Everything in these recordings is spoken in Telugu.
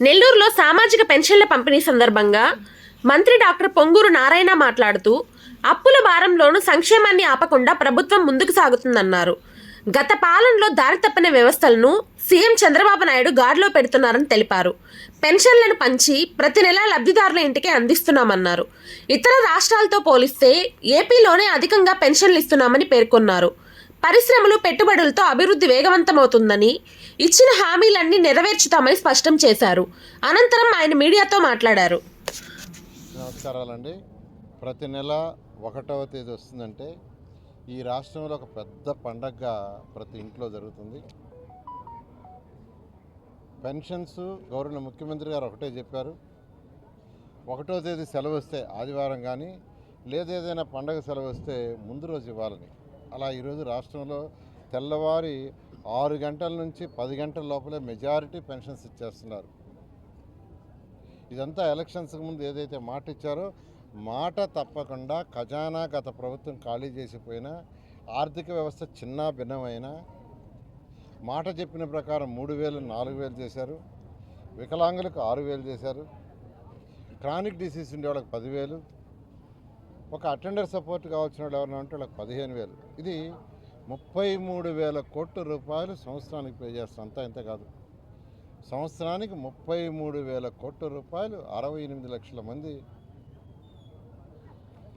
నెల్లూరులో సామాజిక పెన్షన్ల పంపిణీ సందర్భంగా మంత్రి డాక్టర్ పొంగూరు నారాయణ మాట్లాడుతూ అప్పుల భారంలోనూ సంక్షేమాన్ని ఆపకుండా ప్రభుత్వం ముందుకు సాగుతుందన్నారు. గత పాలనలో దారి తప్పిన వ్యవస్థలను సీఎం చంద్రబాబు నాయుడు గాడిలో పెడుతున్నారని తెలిపారు. పెన్షన్లను పంచి ప్రతి నెలా లబ్ధిదారుల ఇంటికే అందిస్తున్నామన్నారు. ఇతర రాష్ట్రాలతో పోలిస్తే ఏపీలోనే అధికంగా పెన్షన్లు ఇస్తున్నామని పేర్కొన్నారు. పరిశ్రమలు పెట్టుబడులతో అభివృద్ధి వేగవంతమవుతుందని, ఇచ్చిన హామీలన్నీ నెరవేర్చుతామని స్పష్టం చేశారు. అనంతరం ఆయన మీడియాతో మాట్లాడారు. నమస్కారాలండి. ప్రతి నెల 1వ తేదీ వస్తుందంటే ఈ రాష్ట్రంలో ఒక పెద్ద పండగగా ప్రతి ఇంట్లో జరుగుతుంది. పెన్షన్స్ గౌరవ ముఖ్యమంత్రి గారు ఒకటే చెప్పారు, 1వ తేదీ సెలవు వస్తే ఆదివారం కానీ లేదేదైనా పండగ సెలవు వస్తే ముందు రోజు ఇవ్వాలని. అలా ఈరోజు రాష్ట్రంలో తెల్లవారి 6 గంటల నుంచి 10 గంటల లోపలే మెజారిటీ పెన్షన్స్ ఇచ్చేస్తున్నారు. ఇదంతా ఎలక్షన్స్కి ముందు ఏదైతే మాట ఇచ్చారో మాట తప్పకుండా ఖజానా గత ప్రభుత్వం ఖాళీ చేసిపోయినా, ఆర్థిక వ్యవస్థ చిన్న భిన్నమైనా మాట చెప్పిన ప్రకారం 3,000 4,000 చేశారు. వికలాంగులకు 6,000 చేశారు. క్రానిక్ డిసీజ్ ఉండే వాళ్ళకి 10,000, ఒక అటెండర్ సపోర్ట్ కావాల్సిన వాళ్ళు ఎవరైనా ఉంటే వాళ్ళకి 15,000. ఇది 33,000 కోట్ల రూపాయలు సంవత్సరానికి పే చేస్తాం. అంతా ఇంత కాదు, సంవత్సరానికి 33,000 కోట్ల రూపాయలు 68 లక్షల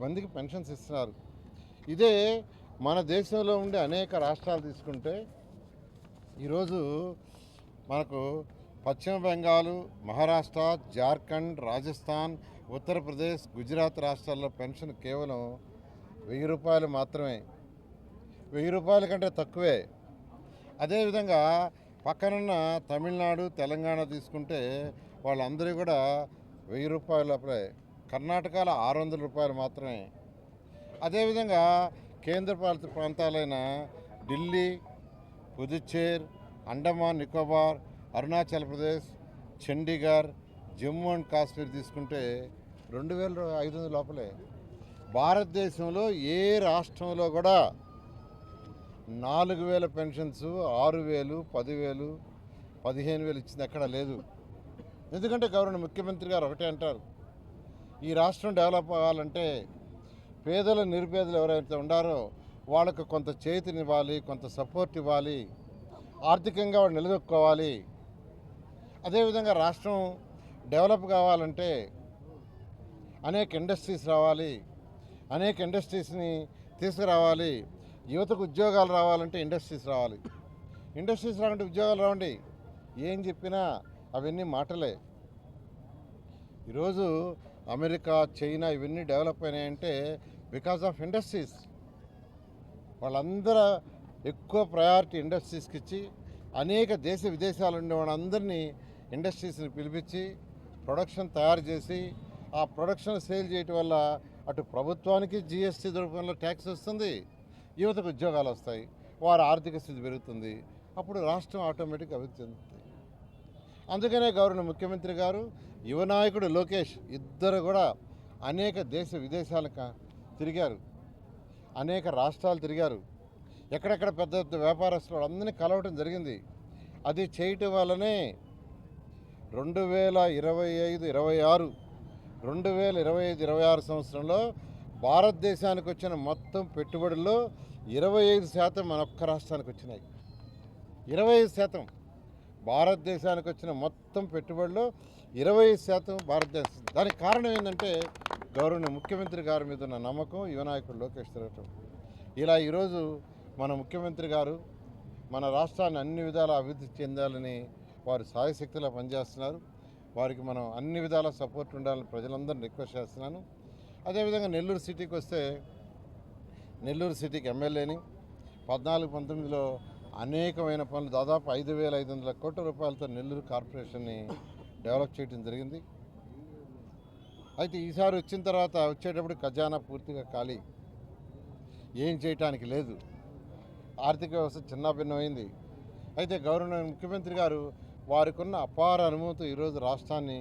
మందికి పెన్షన్స్ ఇస్తున్నారు. ఇదే మన దేశంలో ఉండే అనేక రాష్ట్రాలు తీసుకుంటే ఈరోజు మనకు పశ్చిమ బెంగాల్, మహారాష్ట్ర, జార్ఖండ్, రాజస్థాన్, ఉత్తరప్రదేశ్, గుజరాత్ రాష్ట్రాల్లో పెన్షన్ కేవలం 1,000 రూపాయలు మాత్రమే, 1,000 రూపాయల కంటే తక్కువే. అదేవిధంగా పక్కనున్న తమిళనాడు, తెలంగాణ తీసుకుంటే వాళ్ళందరూ కూడా 1,000 రూపాయల లోపలే. కర్ణాటకలో 600 రూపాయలు మాత్రమే. అదేవిధంగా కేంద్రపాలిత ప్రాంతాలైన ఢిల్లీ, పుదుచ్చేర్, అండమాన్ నికోబార్, అరుణాచల్ ప్రదేశ్, చండీగఢ్, జమ్మూ అండ్ కాశ్మీర్ తీసుకుంటే 2,500 లోపలే. భారతదేశంలో ఏ రాష్ట్రంలో కూడా 4,000 పెన్షన్స్ 6,000, 10,000, 15,000 ఇచ్చింది ఎక్కడా లేదు. ఎందుకంటే గౌరవ ముఖ్యమంత్రి గారు ఒకటే అంటారు, ఈ రాష్ట్రం డెవలప్ అవ్వాలంటే పేదలు నిరుపేదలు ఎవరైతే ఉండారో వాళ్ళకు కొంత చేతినివ్వాలి, కొంత సపోర్ట్ ఇవ్వాలి, ఆర్థికంగా వాళ్ళు నిలదొక్కోవాలి. అదేవిధంగా రాష్ట్రం డెవలప్ కావాలంటే అనేక ఇండస్ట్రీస్ రావాలి, అనేక ఇండస్ట్రీస్ని తీసుకురావాలి. యువతకు ఉద్యోగాలు రావాలంటే ఇండస్ట్రీస్ రావాలి. ఇండస్ట్రీస్ రావాలంటే ఉద్యోగాలు రావండి. ఏం చెప్పినా అవన్నీ మాటలే. ఈరోజు అమెరికా, చైనా ఇవన్నీ డెవలప్ అయినాయంటే బికాస్ ఆఫ్ ఇండస్ట్రీస్. వాళ్ళందరూ ఎక్కువ ప్రయారిటీ ఇండస్ట్రీస్కి ఇచ్చి అనేక దేశ విదేశాలు ఉండే వాళ్ళందరినీ ఇండస్ట్రీస్ని పిలిపించి ప్రొడక్షన్ తయారు చేసి ఆ ప్రొడక్షన్ సేల్ చేయటం వల్ల అటు ప్రభుత్వానికి జిఎస్టీ రూపంలో ట్యాక్స్ వస్తుంది, యువతకు ఉద్యోగాలు వస్తాయి, వారి ఆర్థిక స్థితి పెరుగుతుంది, అప్పుడు రాష్ట్రం ఆటోమేటిక్ అభివృద్ధి చెందుతుంది. అందుకనే గౌరవ ముఖ్యమంత్రి గారు, యువ నాయకుడు లోకేష్ ఇద్దరు కూడా అనేక దేశ విదేశాలకు తిరిగారు, అనేక రాష్ట్రాలు తిరిగారు, ఎక్కడెక్కడ పెద్ద పెద్ద వ్యాపారస్తులు అందరినీ కలవటం జరిగింది. అది చేయటం వల్లనే 2025-26 సంవత్సరంలో భారతదేశానికి వచ్చిన మొత్తం పెట్టుబడుల్లో 25% మన ఒక్క రాష్ట్రానికి వచ్చినాయి. 25% భారతదేశానికి వచ్చిన మొత్తం పెట్టుబడిలో 25% భారతదేశం. దానికి కారణం ఏంటంటే గౌరవ ముఖ్యమంత్రి గారి మీద ఉన్న నమ్మకం, యువనాయకుడు లోకేష్ తిరగటం. ఇలా ఈరోజు మన ముఖ్యమంత్రి గారు మన రాష్ట్రాన్ని అన్ని విధాలా అభివృద్ధి చెందాలని వారు సాయశక్తిలో పనిచేస్తున్నారు. వారికి మనం అన్ని విధాల సపోర్ట్ ఉండాలని ప్రజలందరినీ రిక్వెస్ట్ చేస్తున్నాను. అదేవిధంగా నెల్లూరు సిటీకి వస్తే, నెల్లూరు సిటీకి ఎమ్మెల్యేని 14-19లో అనేకమైన పనులు దాదాపు 5,500 కోట్ల రూపాయలతో నెల్లూరు కార్పొరేషన్ని డెవలప్ చేయడం జరిగింది. అయితే ఈసారి వచ్చిన తర్వాత వచ్చేటప్పుడు ఖజానా పూర్తిగా ఖాళీ, ఏం చేయటానికి లేదు, ఆర్థిక వ్యవస్థ చిన్న భిన్నమైంది. అయితే గౌరవ ముఖ్యమంత్రి గారు వారికి ఉన్న అపార అనుభవంతో ఈరోజు రాష్ట్రాన్ని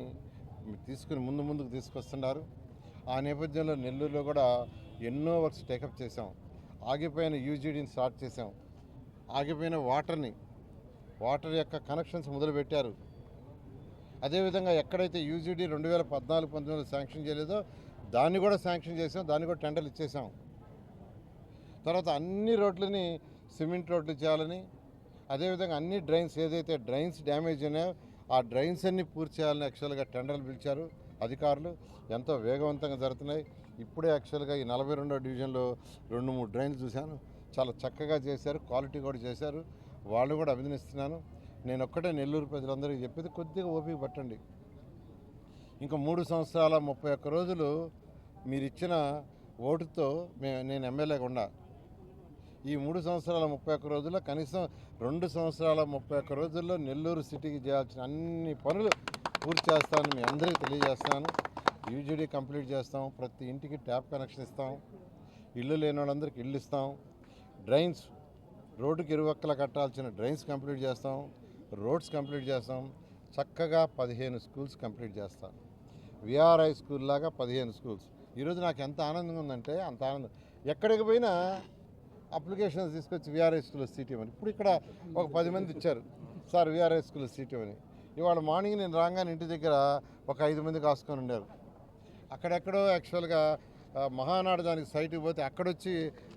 తీసుకుని ముందుకు తీసుకొస్తున్నారు. ఆ నేపథ్యంలో నెల్లూరులో కూడా ఎన్నో వర్క్స్ టేకప్ చేసాం. ఆగిపోయిన యూజీడీని స్టార్ట్ చేసాం, ఆగిపోయిన వాటర్ యొక్క కనెక్షన్స్ మొదలుపెట్టారు. అదేవిధంగా ఎక్కడైతే యూజీడీ 2014-19 శాంక్షన్ చేయలేదో దాన్ని కూడా శాంక్షన్ చేసాం, దాన్ని కూడా టెండర్లు ఇచ్చేసాం. తర్వాత అన్ని రోడ్లని సిమెంట్ రోడ్లు చేయాలని, అదేవిధంగా అన్ని డ్రైన్స్ ఏదైతే డ్రైన్స్ డ్యామేజ్ ఉన్నాయో ఆ డ్రైన్స్ అన్ని పూర్తి చేయాలని యాక్చువల్గా టెండర్లు పిలిచారు అధికారులు. ఎంతో వేగవంతంగా జరుగుతున్నాయి. ఇప్పుడే యాక్చువల్గా ఈ 42వ డివిజన్లో 2-3 డ్రైన్స్ చూశాను, చాలా చక్కగా చేశారు, క్వాలిటీ కూడా చేశారు. వాళ్ళు కూడా అభినందిస్తున్నాను. నేను ఒక్కటే నెల్లూరు ప్రజలందరికీ చెప్పేది, కొద్దిగా ఓపిక పట్టండి. ఇంకా 3 సంవత్సరాల 31 రోజులు మీరు ఇచ్చిన ఓటుతో నేను ఎమ్మెల్యేగా ఉన్నా. ఈ 3 సంవత్సరాల 31 రోజుల్లో కనీసం 2 సంవత్సరాల 31 రోజుల్లో నెల్లూరు సిటీకి చేయాల్సిన అన్ని పనులు పూర్తి చేస్తానని మీ అందరికీ తెలియజేస్తున్నాను. యూజీడీ కంప్లీట్ చేస్తాం, ప్రతి ఇంటికి ట్యాప్ కనెక్షన్ ఇస్తాం, ఇల్లు లేని వాళ్ళందరికీ ఇల్లు ఇస్తాం, డ్రైన్స్ రోడ్డుకి ఇరువక్కల కట్టాల్సిన డ్రైన్స్ కంప్లీట్ చేస్తాం, రోడ్స్ కంప్లీట్ చేస్తాం. చక్కగా 15 స్కూల్స్ కంప్లీట్ చేస్తాం. విఆర్ఐ స్కూల్ లాగా 15 స్కూల్స్. ఈరోజు నాకు ఎంత ఆనందంగా ఉందంటే అంత ఆనందం. ఎక్కడికి పోయినా అప్లికేషన్స్ తీసుకొచ్చి విఆర్ఐ స్కూల్లో సీట్ ఇవ్వమని. ఇప్పుడు ఇక్కడ ఒక 10 మంది ఇచ్చారు, సార్ విఆర్ఐ స్కూల్లో సీట్ ఇవ్వని. ఇవాళ మార్నింగ్ నేను రాగానే ఇంటి దగ్గర ఒక 5 మంది కాసుకొని ఉండారు. అక్కడెక్కడో యాక్చువల్గా మహానాడు దానికి సైట్కి పోతే అక్కడొచ్చి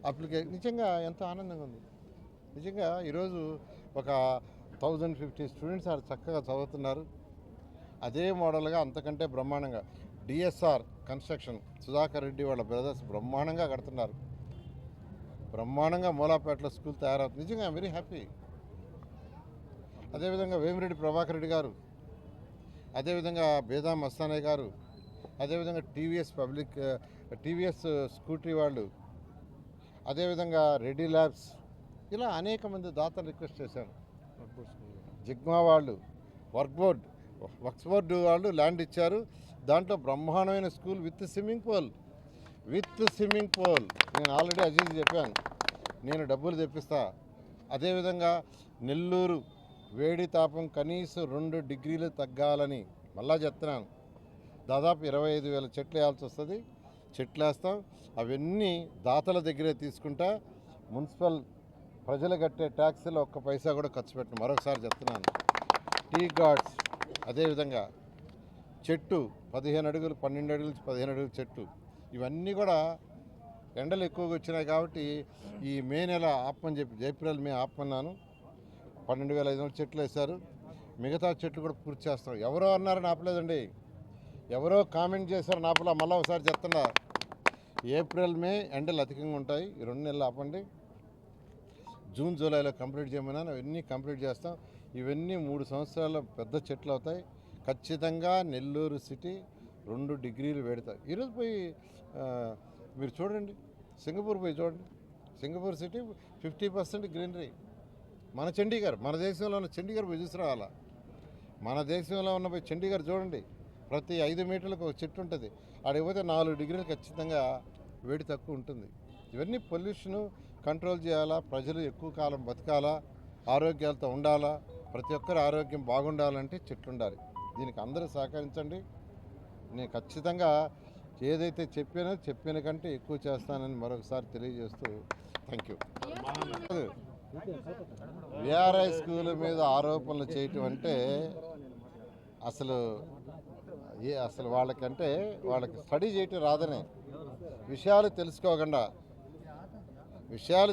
అప్లికేషన్. నిజంగా ఎంతో ఆనందంగా ఉంది. నిజంగా ఈరోజు ఒక 1050 స్టూడెంట్స్ చక్కగా చదువుతున్నారు. అదే మోడల్గా అంతకంటే బ్రహ్మాండంగా డిఎస్ఆర్ కన్స్ట్రక్షన్ సుధాకర్ రెడ్డి వాళ్ళ బ్రదర్స్ బ్రహ్మాండంగా కడుతున్నారు. బ్రహ్మాండంగా మూలాపేటలో స్కూల్ తయారవుతుంది. నిజంగా వెరీ హ్యాపీ. అదేవిధంగా వేమిరెడ్డి ప్రభాకర్ రెడ్డి గారు, అదేవిధంగా బేదా మస్తానయ్య గారు, అదేవిధంగా టీవీఎస్ స్కూటీ వాళ్ళు, అదేవిధంగా రెడ్డి ల్యాబ్స్, ఇలా అనేక మంది దాతలు రిక్వెస్ట్ చేశాను. జిగ్మా వాళ్ళు, వర్క్స్ బోర్డు వాళ్ళు ల్యాండ్ ఇచ్చారు. దాంట్లో బ్రహ్మాండమైన స్కూల్ విత్ స్విమ్మింగ్ పూల్. నేను ఆల్రెడీ అజీజ్ చెప్పాను, నేను డబ్బులు తెప్పిస్తా. అదేవిధంగా నెల్లూరు వేడి తాపం కనీసం 2 డిగ్రీలు తగ్గాలని మళ్ళా చెప్తున్నాను. దాదాపు 25,000 చెట్లు వేయాల్సి వస్తుంది. చెట్లు వేస్తాం. అవన్నీ దాతల దగ్గరే తీసుకుంటా. మున్సిపల్ ప్రజలు కట్టే ట్యాక్సీలో ఒక్క పైసా కూడా ఖర్చు పెట్టను. మరొకసారి చెప్తున్నాను. టీ గార్డ్స్, అదేవిధంగా చెట్టు 15 అడుగులు, 12 అడుగులు, 15 అడుగులు చెట్టు, ఇవన్నీ కూడా ఎండలు ఎక్కువగా వచ్చినాయి కాబట్టి ఈ మే నెల ఆపమని చెప్పి ఏప్రిల్ మే ఆపమన్నాను. 12,500 చెట్లు వేశారు. మిగతా చెట్లు కూడా పూర్తి చేస్తాం. ఎవరో అన్నారని ఆపలేదండి, ఎవరో కామెంట్ చేశారు నాపలా. మళ్ళీ ఒకసారి చెప్తున్నా, ఏప్రిల్ మే ఎండలు అధికంగా ఉంటాయి, ఈ 2 నెలలు ఆపండి. జూన్ జూలైలో కంప్లీట్ చేయమన్నాను. అవన్నీ కంప్లీట్ చేస్తాం. ఇవన్నీ 3 సంవత్సరాల పెద్ద చెట్లు అవుతాయి. ఖచ్చితంగా నెల్లూరు సిటీ 2 డిగ్రీలు వేడుతాయి. ఈరోజు పోయి మీరు చూడండి, సింగపూర్ పోయి చూడండి. Singapore city 50% greenery. మన చండీగఢ్, మన దేశంలో ఉన్న చండీగఢ్ పోయి చూసి రావాలా. మన దేశంలో ఉన్న పోయి చండీగఢ్ చూడండి, ప్రతి 5 మీటర్లకు ఒక చెట్టు ఉంటుంది. ఆడిపోతే 4 డిగ్రీలు ఖచ్చితంగా వేడి తక్కువ ఉంటుంది. ఇవన్నీ పొల్యూషను కంట్రోల్ చేయాలా, ప్రజలు ఎక్కువ కాలం బతకాలా, ఆరోగ్యాలతో ఉండాలా, ప్రతి ఒక్కరి ఆరోగ్యం బాగుండాలంటే చెట్లు ఉండాలి. దీనికి అందరూ సహకరించండి. నేను ఖచ్చితంగా ఏదైతే చెప్పిన కంటే ఎక్కువ చేస్తానని మరొకసారి తెలియజేస్తూ థ్యాంక్ యూ. విఆర్ఐ స్కూల్ మీద ఆరోపణలు చేయటం అంటే అసలు వాళ్ళకి స్టడీ చేయటం రాదనే విషయాలు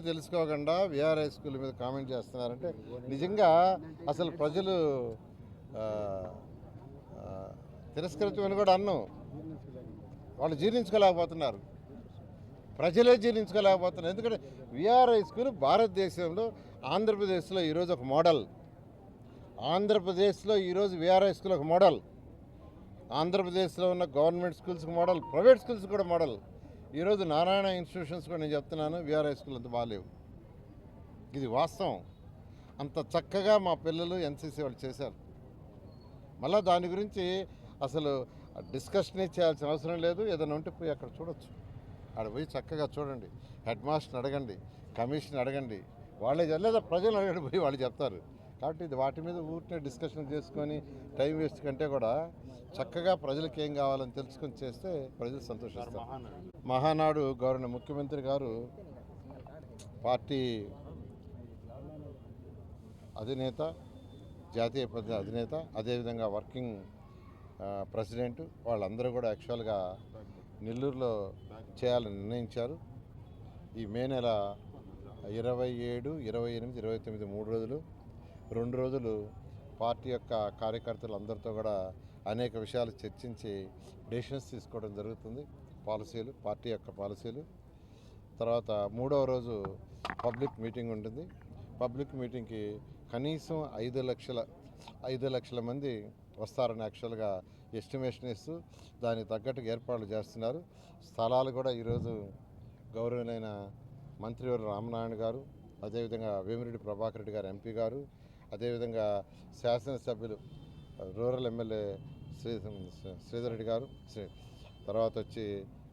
తెలుసుకోకుండా విఆర్ఐ స్కూల్ మీద కామెంట్ చేస్తున్నారంటే నిజంగా అసలు ప్రజలు తిరస్కరించమని కూడా అన్నాం. వాళ్ళు జీర్ణించుకోలేకపోతున్నారు, ప్రజలే జీర్ణించుకోలేకపోతున్నారు. ఎందుకంటే విఆర్ఐ స్కూల్ భారతదేశంలో ఆంధ్రప్రదేశ్లో ఈరోజు ఒక మోడల్. విఆర్ఐ స్కూల్ ఒక మోడల్. ఆంధ్రప్రదేశ్లో ఉన్న గవర్నమెంట్ స్కూల్స్కి మోడల్, ప్రైవేట్ స్కూల్స్ కూడా మోడల్. ఈరోజు నారాయణ ఇన్స్టిట్యూషన్స్ కూడా నేను చెప్తున్నాను, విఆర్ఐ స్కూల్ అంత బాగాలేవు. ఇది వాస్తవం. అంత చక్కగా మా పిల్లలు ఎన్సీసీ వాళ్ళు చేశారు. మళ్ళీ దాని గురించి అసలు డిస్కషనే చేయాల్సిన అవసరం లేదు. ఏదైనా ఉంటే పోయి అక్కడ చూడొచ్చు. అక్కడ పోయి చక్కగా చూడండి. హెడ్ మాస్టర్ని అడగండి, కమిషన్ అడగండి, వాళ్ళే లేదా ప్రజలు అడగండి, పోయి వాళ్ళు చెప్తారు. కాబట్టి ఇది వాటి మీద ఊరికే డిస్కషన్ చేసుకొని టైం వేస్ట్ కంటే కూడా చక్కగా ప్రజలకు ఏం కావాలని తెలుసుకొని చేస్తే ప్రజలు సంతోషిస్తారు. మహానాడు గౌరవ ముఖ్యమంత్రి గారు, పార్టీ అధినేత, జాతీయ అధినేత, అదేవిధంగా వర్కింగ్ ప్రెసిడెంట్ వాళ్ళందరూ కూడా యాక్చువల్గా నెల్లూరులో చేయాలని నిర్ణయించారు. ఈ మే నెల 27, 28, 29 2 రోజులు పార్టీ యొక్క కార్యకర్తలు అందరితో కూడా అనేక విషయాలు చర్చించి డెసిషన్స్ తీసుకోవడం జరుగుతుంది. పార్టీ యొక్క పాలసీలు. తర్వాత 3వ రోజు పబ్లిక్ మీటింగ్ ఉంటుంది. పబ్లిక్ మీటింగ్కి కనీసం 5 లక్షల మంది వస్తారని యాక్చువల్గా ఎస్టిమేషన్ ఇస్తూ దానికి తగ్గట్టుగా ఏర్పాట్లు చేస్తున్నారు. స్థలాలు కూడా ఈరోజు గౌరవనీయులైన మంత్రివర్యులు రామనారాయణ గారు, అదేవిధంగా వేమిరెడ్డి ప్రభాకర్ రెడ్డి గారు ఎంపీ గారు, అదేవిధంగా శాసనసభ్యులు రూరల్ ఎమ్మెల్యే శ్రీధర్ రెడ్డి గారు, తర్వాత వచ్చి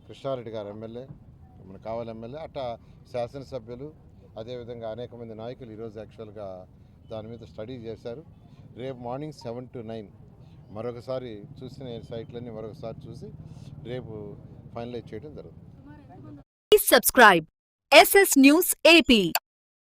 కృష్ణారెడ్డి గారు ఎమ్మెల్యే, మన కావలి ఎమ్మెల్యే, అట్టా శాసనసభ్యులు, అదేవిధంగా అనేక మంది నాయకులు ఈరోజు యాక్చువల్గా దాని మీద స్టడీ చేశారు. రేపు మార్నింగ్ 7 to 9 మరొకసారి చూసిన సైట్లన్నీ మరొకసారి చూసి రేపు ఫైనలైజ్ చేయడం జరుగుతుంది. Please subscribe SS News AP.